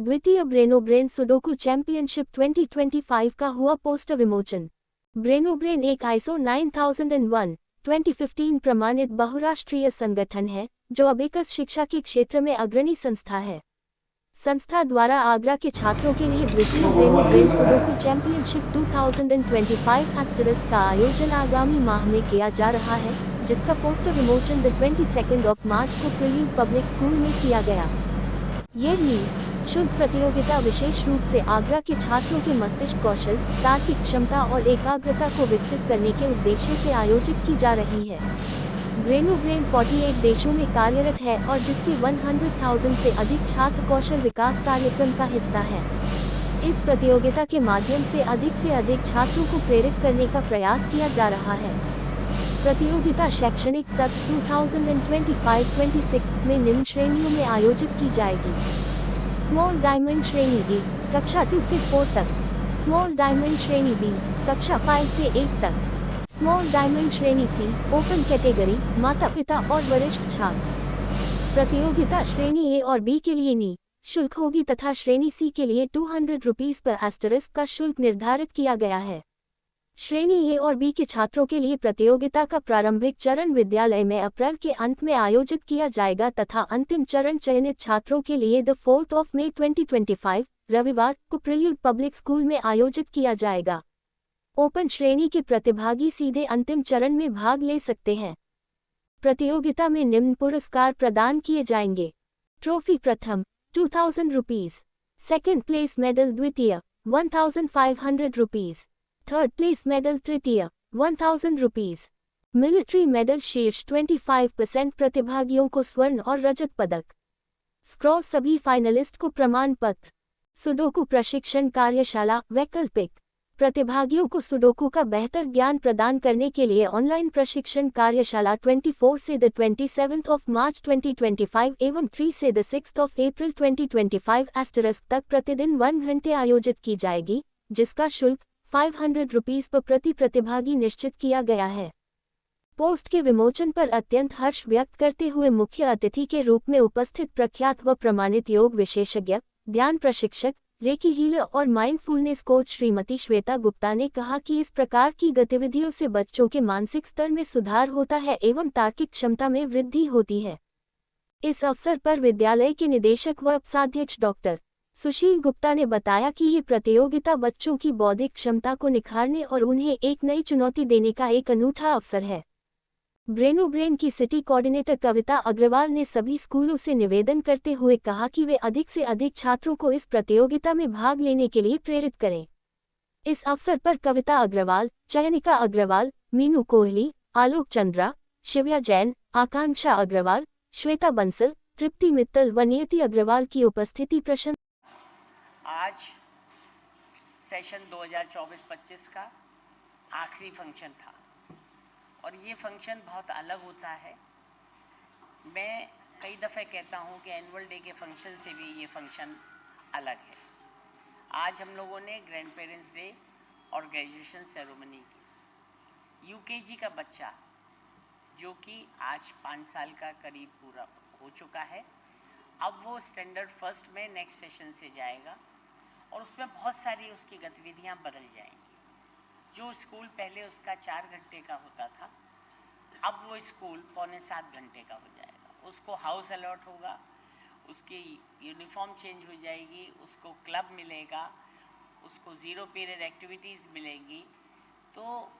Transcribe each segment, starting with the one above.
द्वितीय ब्रेनोब्रेन sudoku championship 2025 का हुआ पोस्टर विमोचन। ब्रेनोब्रेन एक ISO 9001:2015 प्रमाणित बहुराष्ट्रीय संगठन है जो अबेकस शिक्षा के क्षेत्र में अग्रणी संस्था है। संस्था द्वारा आगरा के छात्रों के लिए द्वितीय ब्रेनोब्रेन सुडोकू चैंपियनशिप 2025 का आयोजन आगामी माह में किया जा रहा है, जिसका पोस्टर विमोचन 22 मार्च को प्रिल्यूड पब्लिक स्कूल में किया गया। ये शुद्ध प्रतियोगिता विशेष रूप से आगरा के छात्रों के मस्तिष्क कौशल, तार्किक क्षमता और एकाग्रता को विकसित करने के उद्देश्य से आयोजित की जा रही है। ब्रेनोब्रेन 48 देशों में कार्यरत है और जिसके 100,000 से अधिक छात्र कौशल विकास कार्यक्रम का हिस्सा है। इस प्रतियोगिता के माध्यम से अधिक छात्रों को प्रेरित करने का प्रयास किया जा रहा है। प्रतियोगिता शैक्षणिक सत्र 2025-26 में निम्न श्रेणियों में आयोजित की जाएगी। स्मॉल डायमंड श्रेणी ए कक्षा 2 से 4 तक, स्मॉल डायमंड श्रेणी बी कक्षा 5 से 8 तक, स्मॉल डायमंड श्रेणी सी ओपन कैटेगरी माता पिता और वरिष्ठ छात्र। प्रतियोगिता श्रेणी ए और बी के लिए शुल्क होगी तथा श्रेणी सी के लिए 200 रुपीज पर * का शुल्क निर्धारित किया गया है। श्रेणी ए और बी के छात्रों के लिए प्रतियोगिता का प्रारंभिक चरण विद्यालय में अप्रैल के अंत में आयोजित किया जाएगा तथा अंतिम चरण चयनित छात्रों के लिए 4 मई 2025 रविवार को प्रिल्यूड पब्लिक स्कूल में आयोजित किया जाएगा। ओपन श्रेणी के प्रतिभागी सीधे अंतिम चरण में भाग ले सकते हैं। प्रतियोगिता में निम्न पुरस्कार प्रदान किए जाएंगे। ट्रॉफी प्रथम 2000 रुपीज, सेकेंड प्लेस मेडल द्वितीय 1500 रुपीज, थर्ड प्लेस मेडल तृतीय 1000 रुपीज, मिलिट्री मेडल शीर्ष 25% प्रतिभागियों को स्वर्ण और रजत पदक। स्क्रॉ सभी फाइनलिस्ट को प्रमाण पत्र। सुडोकू प्रशिक्षण कार्यशाला वैकल्पिक। प्रतिभागियों को सुडोकू का बेहतर ज्ञान प्रदान करने के लिए ऑनलाइन प्रशिक्षण कार्यशाला 24 से 27 मार्च 2025 एवं 3 से 6 अप्रैल 2025 तक प्रतिदिन 1 घंटे आयोजित की जाएगी, जिसका शुल्क 500 रुपीज पर प्रति प्रतिभागी निश्चित किया गया है। पोस्ट के विमोचन पर अत्यंत हर्ष व्यक्त करते हुए मुख्य अतिथि के रूप में उपस्थित प्रख्यात व प्रमाणित योग विशेषज्ञ, ध्यान प्रशिक्षक, रेकी हीलर और माइंडफुलनेस कोच श्रीमती श्वेता गुप्ता ने कहा कि इस प्रकार की गतिविधियों से बच्चों के मानसिक स्तर में सुधार होता है एवं तार्किक क्षमता में वृद्धि होती है। इस अवसर पर विद्यालय के निदेशक व अध्यक्ष डॉक्टर सुशील गुप्ता ने बताया कि ये प्रतियोगिता बच्चों की बौद्धिक क्षमता को निखारने और उन्हें एक नई चुनौती देने का एक अनूठा अवसर है। ब्रेनोब्रेन की सिटी कोऑर्डिनेटर कविता अग्रवाल ने सभी स्कूलों से निवेदन करते हुए कहा कि वे अधिक से अधिक छात्रों को इस प्रतियोगिता में भाग लेने के लिए प्रेरित करें। इस अवसर पर कविता अग्रवाल, चयनिका अग्रवाल, मीनू कोहली, आलोक चंद्रा, शिव्या जैन, आकांक्षा अग्रवाल, श्वेता बंसल, तृप्ति मित्तल व नियति अग्रवाल की उपस्थिति प्रशंसा। आज सेशन 2024-25 का आखिरी फंक्शन था और ये फंक्शन बहुत अलग होता है। मैं कई दफ़े कहता हूँ कि एनुअल डे के फंक्शन से भी ये फंक्शन अलग है। आज हम लोगों ने ग्रैंड पेरेंट्स डे और ग्रेजुएशन सेरेमनी की। यूकेजी का बच्चा जो कि आज 5 साल का करीब पूरा हो चुका है, अब वो स्टैंडर्ड फर्स्ट में नेक्स्ट सेशन से जाएगा और उसमें बहुत सारी उसकी गतिविधियां बदल जाएंगी। जो स्कूल पहले उसका 4 घंटे का होता था, अब वो स्कूल 6.25 घंटे का हो जाएगा। उसको हाउस अलॉट होगा, उसकी यूनिफॉर्म चेंज हो जाएगी, उसको क्लब मिलेगा, उसको 0 पीरियड एक्टिविटीज़ मिलेंगी। तो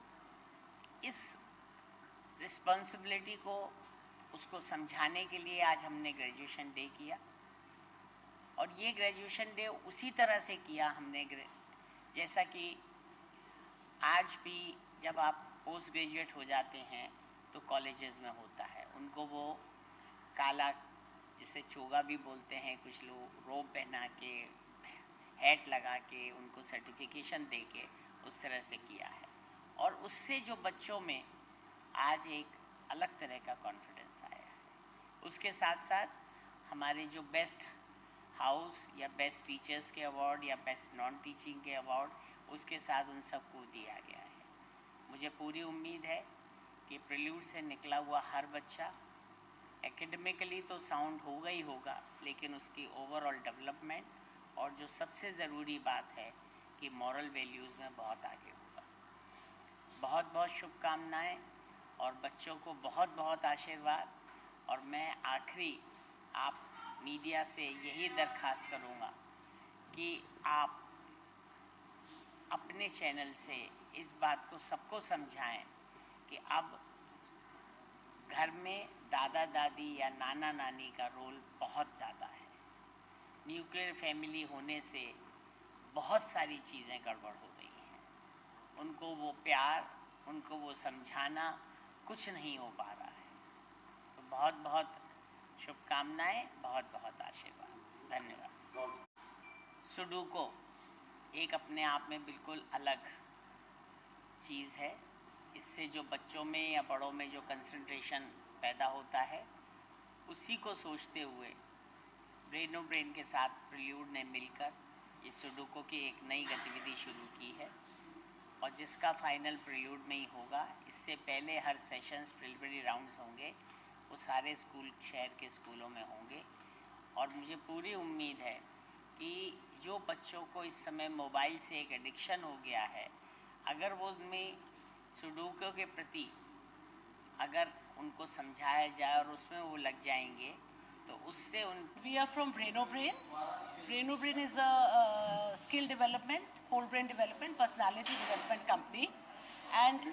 इस रिस्पॉन्सिबिलिटी को उसको समझाने के लिए आज हमने ग्रेजुएशन डे किया और ये ग्रेजुएशन डे उसी तरह से किया हमने जैसा कि आज भी जब आप पोस्ट ग्रेजुएट हो जाते हैं तो कॉलेजेस में होता है। उनको वो काला, जिसे चोगा भी बोलते हैं कुछ लोग, रोब पहना के, हैट लगा के, उनको सर्टिफिकेशन दे के उस तरह से किया है और उससे जो बच्चों में आज एक अलग तरह का कॉन्फिडेंस आया है। उसके साथ साथ हमारे जो बेस्ट हाउस या बेस्ट टीचर्स के अवार्ड या बेस्ट नॉन टीचिंग के अवार्ड, उसके साथ उन सबको दिया गया है। मुझे पूरी उम्मीद है कि प्रिल्यूड से निकला हुआ हर बच्चा एकेडमिकली तो साउंड होगा ही होगा, लेकिन उसकी ओवरऑल डेवलपमेंट और जो सबसे ज़रूरी बात है कि मॉरल वैल्यूज़ में बहुत आगे होगा। बहुत बहुत शुभकामनाएं और बच्चों को बहुत बहुत आशीर्वाद। और मैं आखिरी आप मीडिया से यही दरख्वास्त करूँगा कि आप अपने चैनल से इस बात को सबको समझाएं कि अब घर में दादा दादी या नाना नानी का रोल बहुत ज़्यादा है। न्यूक्लियर फैमिली होने से बहुत सारी चीज़ें गड़बड़ हो गई हैं। उनको वो प्यार, उनको वो समझाना कुछ नहीं हो पा रहा है। तो बहुत बहुत शुभकामनाएं, बहुत बहुत आशीर्वाद। धन्यवाद। सुडोकू एक अपने आप में बिल्कुल अलग चीज़ है। इससे जो बच्चों में या बड़ों में जो कंसंट्रेशन पैदा होता है, उसी को सोचते हुए ब्रेनो ब्रेन के साथ प्रिल्यूड ने मिलकर ये सुडोकू की एक नई गतिविधि शुरू की है और जिसका फाइनल प्रिल्यूड में ही होगा। इससे पहले हर सेशंस प्रिलिमिनरी राउंड्स होंगे, वो सारे स्कूल शहर के स्कूलों में होंगे। और मुझे पूरी उम्मीद है कि जो बच्चों को इस समय मोबाइल से एक एडिक्शन हो गया है, अगर वो उनमें सुडोकू के प्रति अगर उनको समझाया जाए और उसमें वो लग जाएंगे तो उससे उन We are from Braino Brain. Braino Brain is a skill development, whole brain development, personality development company. And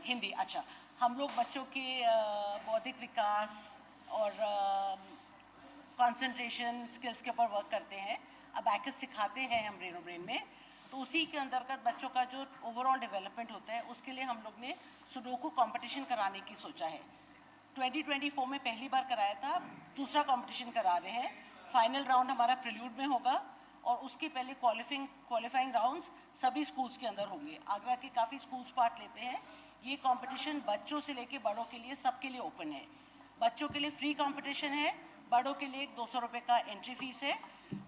Hindi अच्छा, हम लोग बच्चों के बौद्धिक विकास और कंसंट्रेशन स्किल्स के ऊपर वर्क करते हैं। अबैकस सिखाते हैं हम ब्रेनो ब्रेन में। तो उसी के अंतर्गत बच्चों का जो ओवरऑल डेवलपमेंट होता है, उसके लिए हम लोग ने सुडोकू कंपटीशन कराने की सोचा है। 2024 में पहली बार कराया था, दूसरा कंपटीशन करा रहे हैं। फाइनल राउंड हमारा प्रिल्यूड में होगा और उसके पहले क्वालिफाइंग राउंड्स सभी स्कूल्स के अंदर होंगे। आगरा के काफ़ी स्कूल्स पार्ट लेते हैं। ये कंपटीशन बच्चों से लेके बड़ों के लिए, सबके लिए ओपन है। बच्चों के लिए फ्री कंपटीशन है, बड़ों के लिए 200 रुपये का एंट्री फीस है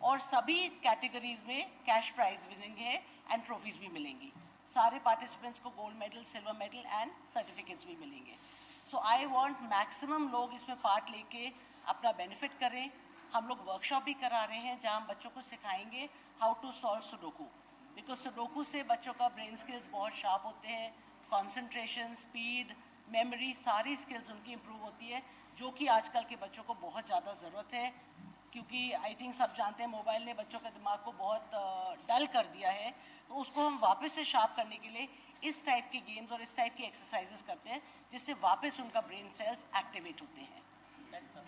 और सभी कैटेगरीज में कैश प्राइज विनिंग है एंड ट्रॉफीज़ भी मिलेंगी। सारे पार्टिसिपेंट्स को gold medal, silver medal and certificates भी मिलेंगे। सो आई वांट मैक्सिमम लोग इसमें पार्ट लेके अपना बेनिफिट करें। हम लोग वर्कशॉप भी करा रहे हैं जहां हम बच्चों को सिखाएंगे how to solve sudoku, because sudoku से बच्चों का ब्रेन स्किल्स बहुत शार्प होते हैं। कंसंट्रेशन, स्पीड, मेमोरी, सारी स्किल्स उनकी इम्प्रूव होती है, जो कि आजकल के बच्चों को बहुत ज़्यादा ज़रूरत है। क्योंकि आई थिंक सब जानते हैं मोबाइल ने बच्चों के दिमाग को बहुत डल कर दिया है। तो उसको हम वापस से शार्प करने के लिए इस टाइप के गेम्स और इस टाइप की एक्सरसाइजेस करते हैं, जिससे वापस उनका ब्रेन सेल्स एक्टिवेट होते हैं। Thank you.